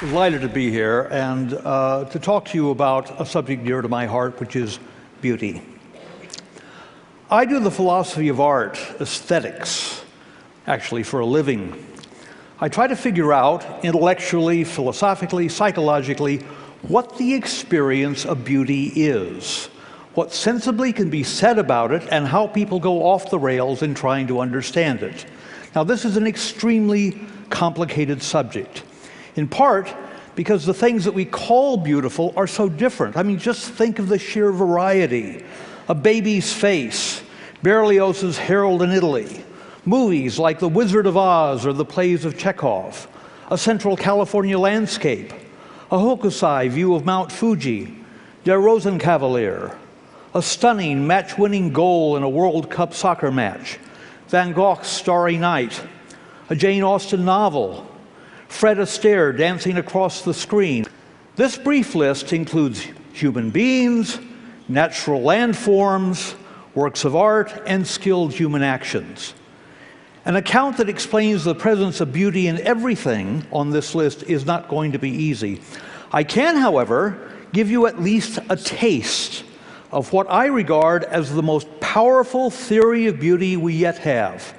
Delighted to be here and to talk to you about a subject dear to my heart, which is beauty. I do the philosophy of art, aesthetics, actually for a living. I try to figure out intellectually, philosophically, psychologically, what the experience of beauty is, what sensibly can be said about it, and how people go off the rails in trying to understand it. Now, this is an extremely complicated subject, in part because the things that we call beautiful are so different. I mean, just think of the sheer variety. A baby's face, Berlioz's Harold in Italy, movies like The Wizard of Oz or the plays of Chekhov, a Central California landscape, a Hokusai view of Mount Fuji, Der Rosenkavalier, a stunning match-winning goal in a World Cup soccer match, Van Gogh's Starry Night, a Jane Austen novel, Fred Astaire dancing across the screen. This brief list includes human beings, natural landforms, works of art, and skilled human actions. An account that explains the presence of beauty in everything on this list is not going to be easy. I can, however, give you at least a taste of what I regard as the most powerful theory of beauty we yet have.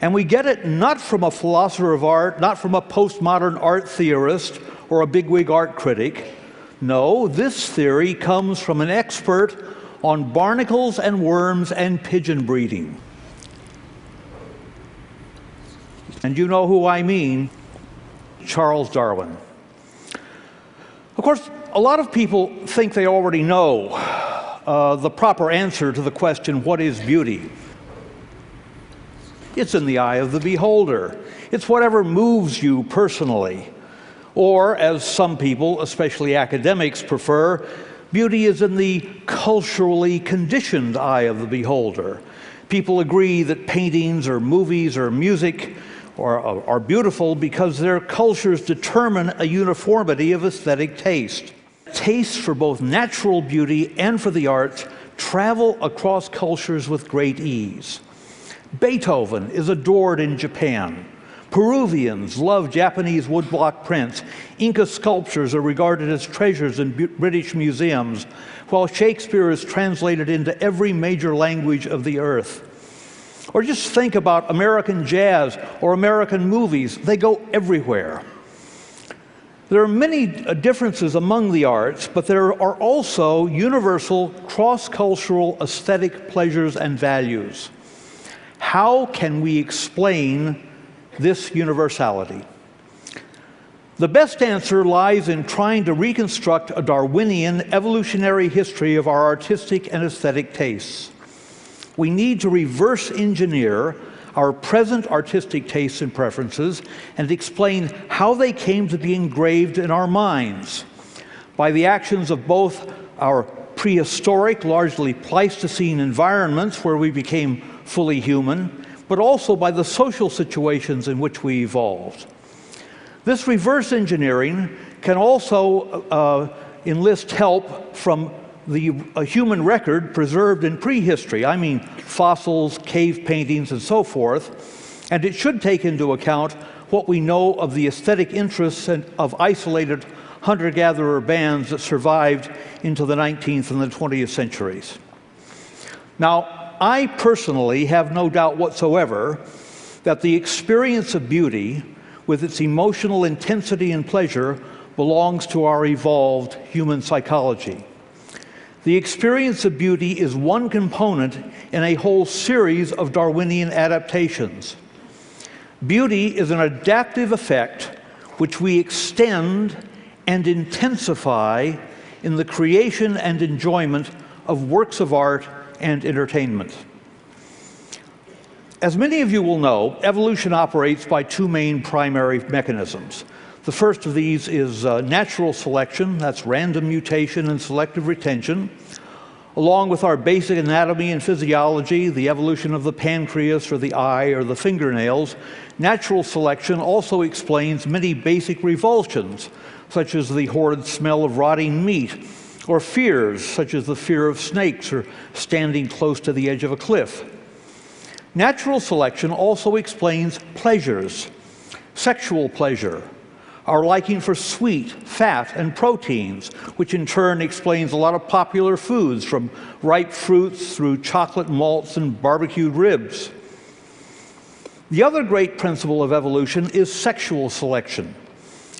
And we get it not from a philosopher of art, not from a postmodern art theorist or a bigwig art critic. No, this theory comes from an expert on barnacles and worms and pigeon breeding. And you know who I mean, Charles Darwin. Of course, a lot of people think they already know the proper answer to the question, what is beauty? It's in the eye of the beholder. It's whatever moves you personally. Or, as some people, especially academics, prefer, beauty is in the culturally conditioned eye of the beholder. People agree that paintings or movies or music are beautiful because their cultures determine a uniformity of aesthetic taste. Tastes for both natural beauty and for the arts travel across cultures with great ease. Beethoven is adored in Japan. Peruvians love Japanese woodblock prints. Inca sculptures are regarded as treasures in British museums, while Shakespeare is translated into every major language of the earth. Or just think about American jazz or American movies. They go everywhere. There are many differences among the arts, but there are also universal cross-cultural aesthetic pleasures and values. How can we explain this universality? The best answer lies in trying to reconstruct a Darwinian evolutionary history of our artistic and aesthetic tastes. We need to reverse engineer our present artistic tastes and preferences and explain how they came to be engraved in our minds by the actions of both our prehistoric, largely Pleistocene environments where we became fully human, but also by the social situations in which we evolved. This reverse engineering can also enlist help from the human record preserved in prehistory. I mean fossils, cave paintings, and so forth. And it should take into account what we know of the aesthetic interests of isolated hunter-gatherer bands that survived into the 19th and the 20th centuries. Now, I personally have no doubt whatsoever that the experience of beauty, with its emotional intensity and pleasure, belongs to our evolved human psychology. The experience of beauty is one component in a whole series of Darwinian adaptations. Beauty is an adaptive effect which we extend and intensify in the creation and enjoyment of works of art and entertainment. As many of you will know, evolution operates by two main primary mechanisms. The first of these is natural selection, that's random mutation and selective retention. Along with our basic anatomy and physiology, the evolution of the pancreas or the eye or the fingernails, natural selection also explains many basic revulsions, such as the horrid smell of rotting meat, or fears, such as the fear of snakes or standing close to the edge of a cliff. Natural selection also explains pleasures, sexual pleasure, our liking for sweet, fat, and proteins, which in turn explains a lot of popular foods, from ripe fruits through chocolate malts and barbecued ribs. The other great principle of evolution is sexual selection,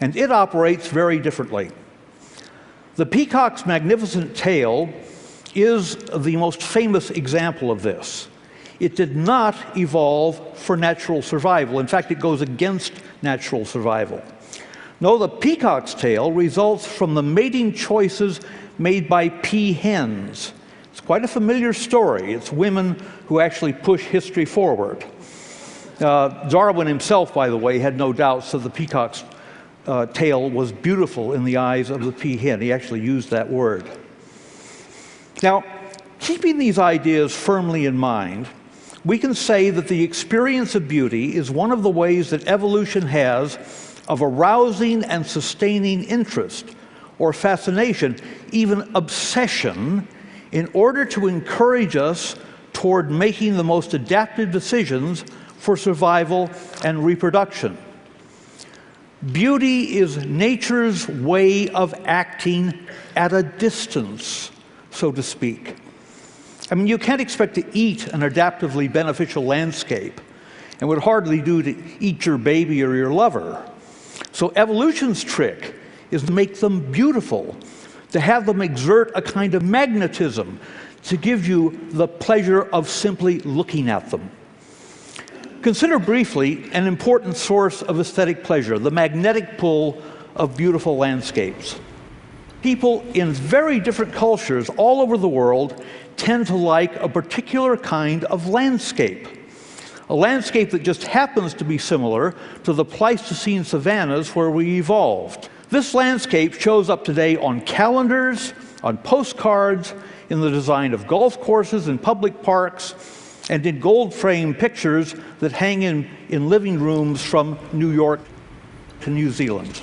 and it operates very differently. The peacock's magnificent tail is the most famous example of this. It did not evolve for natural survival. In fact, it goes against natural survival. No, the peacock's tail results from the mating choices made by peahens. It's quite a familiar story. It's women who actually push history forward. Darwin himself, by the way, had no doubts that the peacock's tail was beautiful in the eyes of the peahen. He actually used that word. Now, keeping these ideas firmly in mind, we can say that the experience of beauty is one of the ways that evolution has of arousing and sustaining interest or fascination, even obsession, in order to encourage us toward making the most adaptive decisions for survival and reproduction. Beauty is nature's way of acting at a distance, so to speak. I mean, you can't expect to eat an adaptively beneficial landscape, and would hardly do to eat your baby or your lover. So evolution's trick is to make them beautiful, to have them exert a kind of magnetism, to give you the pleasure of simply looking at them. Consider briefly an important source of aesthetic pleasure, the magnetic pull of beautiful landscapes. People in very different cultures all over the world tend to like a particular kind of landscape. A landscape that just happens to be similar to the Pleistocene savannas where we evolved. This landscape shows up today on calendars, on postcards, in the design of golf courses and public parks, and in gold-framed pictures that hang in living rooms from New York to New Zealand.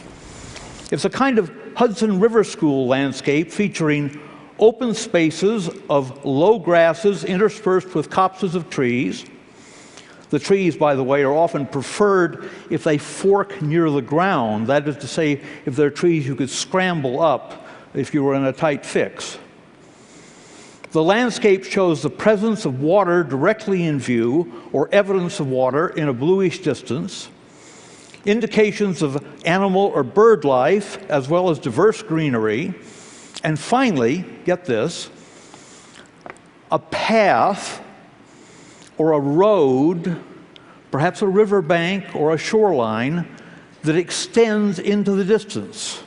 It's a kind of Hudson River School landscape featuring open spaces of low grasses interspersed with copses of trees. The trees, by the way, are often preferred if they fork near the ground. That is to say, if they're trees you could scramble up if you were in a tight fix. The landscape shows the presence of water directly in view, or evidence of water in a bluish distance, indications of animal or bird life, as well as diverse greenery, and finally, get this, a path or a road, perhaps a riverbank or a shoreline, that extends into the distance,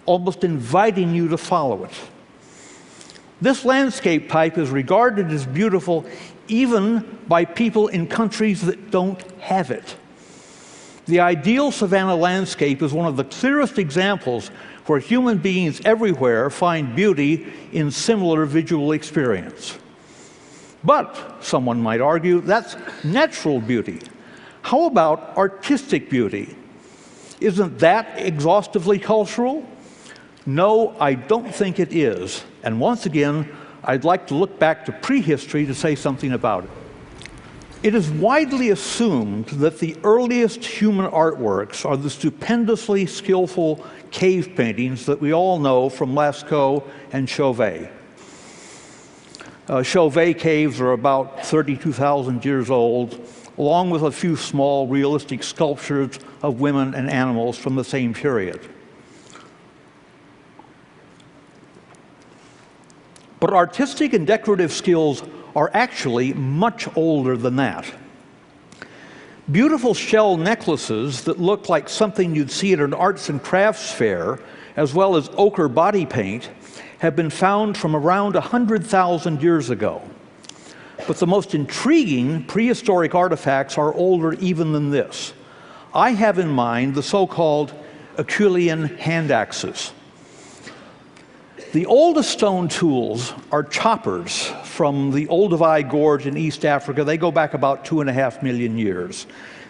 almost inviting you to follow it. This landscape type is regarded as beautiful even by people in countries that don't have it. The ideal savanna landscape is one of the clearest examples where human beings everywhere find beauty in similar visual experience. But, someone might argue, that's natural beauty. How about artistic beauty? Isn't that exhaustively cultural? No, I don't think it is. And once again, I'd like to look back to prehistory to say something about it. It is widely assumed that the earliest human artworks are the stupendously skillful cave paintings that we all know from Lascaux and Chauvet. Chauvet caves are about 32,000 years old, along with a few small realistic sculptures of women and animals from the same period. But artistic and decorative skills are actually much older than that. Beautiful shell necklaces that look like something you'd see at an arts and crafts fair, as well as ochre body paint, have been found from around 100,000 years ago. But the most intriguing prehistoric artifacts are older even than this. I have in mind the so-called Acheulean hand axes. The oldest stone tools are choppers from the Olduvai Gorge in East Africa. They go back about 2.5 million years.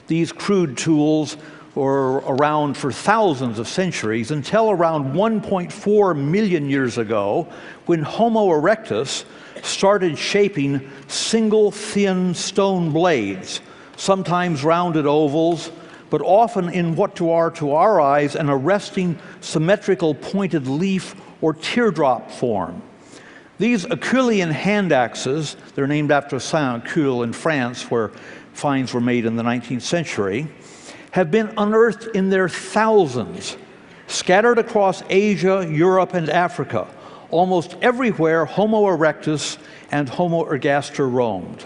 These crude tools were around for thousands of centuries until around 1.4 million years ago, when Homo erectus started shaping single thin stone blades, sometimes rounded ovals, but often in what to our eyes, an arresting, symmetrical, pointed leaf or teardrop form. These Acheulean hand axes, they're named after Saint-Acheul in France, where finds were made in the 19th century, have been unearthed in their thousands, scattered across Asia, Europe, and Africa, almost everywhere Homo erectus and Homo ergaster roamed.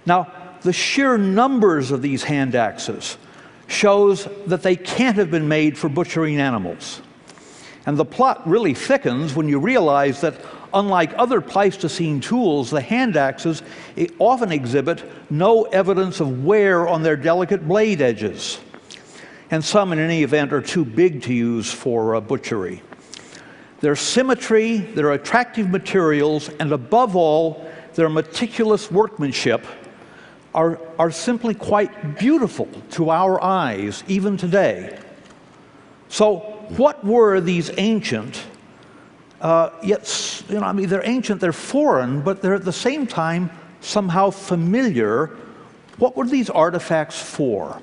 Now, the sheer numbers of these hand axes shows that they can't have been made for butchering animals. And the plot really thickens when you realize that unlike other Pleistocene tools, the hand axes often exhibit no evidence of wear on their delicate blade edges. And some, in any event, are too big to use for butchery. Their symmetry, their attractive materials, and above all, their meticulous workmanship are simply quite beautiful to our eyes, even today. So, what were these ancient, they're ancient, they're foreign, but they're at the same time somehow familiar. What were these artifacts for?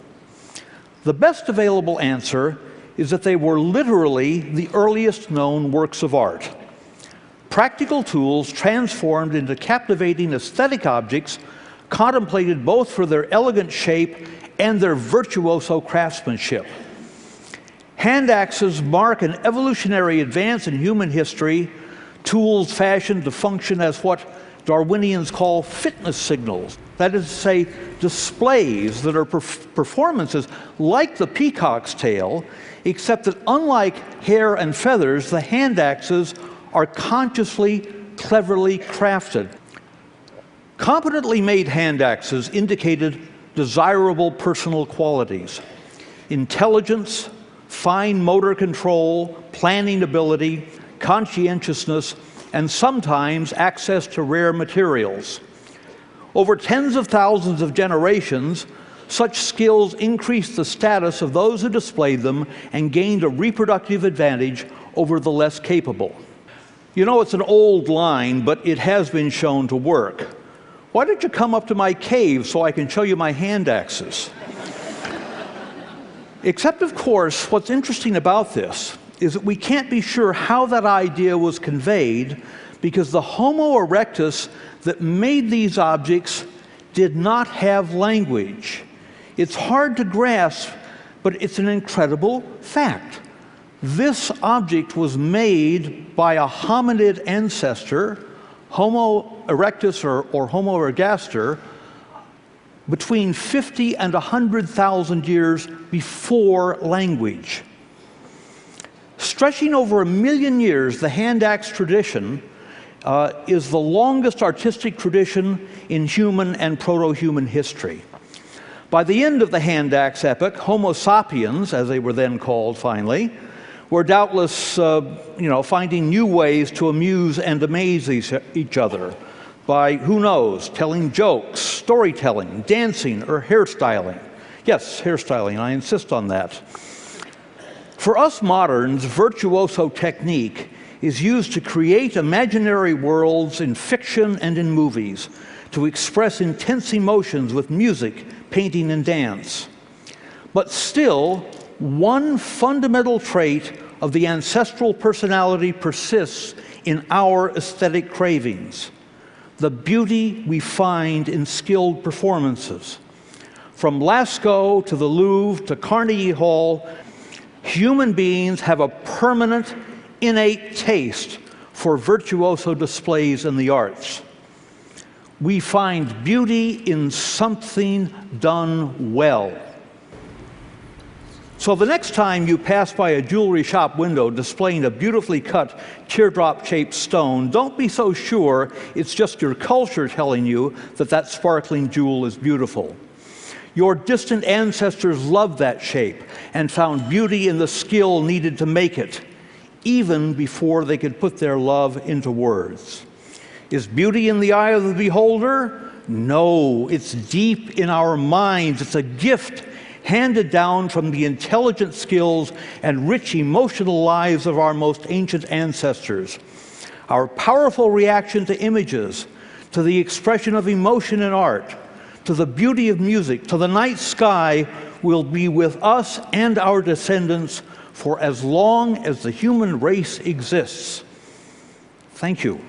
The best available answer is that they were literally the earliest known works of art. Practical tools transformed into captivating aesthetic objects, contemplated both for their elegant shape and their virtuoso craftsmanship. Hand axes mark an evolutionary advance in human history, tools fashioned to function as what Darwinians call fitness signals. That is to say, displays that are performances like the peacock's tail, except that unlike hair and feathers, the hand axes are consciously, cleverly crafted. Competently made hand axes indicated desirable personal qualities: intelligence, fine motor control, planning ability, conscientiousness, and sometimes access to rare materials. Over tens of thousands of generations, such skills increased the status of those who displayed them and gained a reproductive advantage over the less capable. You know, it's an old line, but it has been shown to work. Why don't you come up to my cave so I can show you my hand axes? Except, of course, what's interesting about this is that we can't be sure how that idea was conveyed, because the Homo erectus that made these objects did not have language. It's hard to grasp, but it's an incredible fact. This object was made by a hominid ancestor, Homo erectus or Homo ergaster, between 50 and 100,000 years before language. Stretching over 1 million years, the hand axe tradition is the longest artistic tradition in human and proto-human history. By the end of the hand axe epoch, Homo sapiens, as they were then called finally, were doubtless finding new ways to amuse and amaze each other by, who knows, telling jokes, storytelling, dancing, or hairstyling. Yes, hairstyling, I insist on that. For us moderns, virtuoso technique is used to create imaginary worlds in fiction and in movies, to express intense emotions with music, painting, and dance. But still, one fundamental trait of the ancestral personality persists in our aesthetic cravings: the beauty we find in skilled performances. From Lascaux to the Louvre to Carnegie Hall, human beings have a permanent, innate taste for virtuoso displays in the arts. We find beauty in something done well. So the next time you pass by a jewelry shop window displaying a beautifully cut teardrop-shaped stone, don't be so sure it's just your culture telling you that that sparkling jewel is beautiful. Your distant ancestors loved that shape and found beauty in the skill needed to make it, even before they could put their love into words. Is beauty in the eye of the beholder? No, it's deep in our minds. It's a gift handed down from the intelligent skills and rich emotional lives of our most ancient ancestors. Our powerful reaction to images, to the expression of emotion in art, to the beauty of music, to the night sky, will be with us and our descendants for as long as the human race exists. Thank you.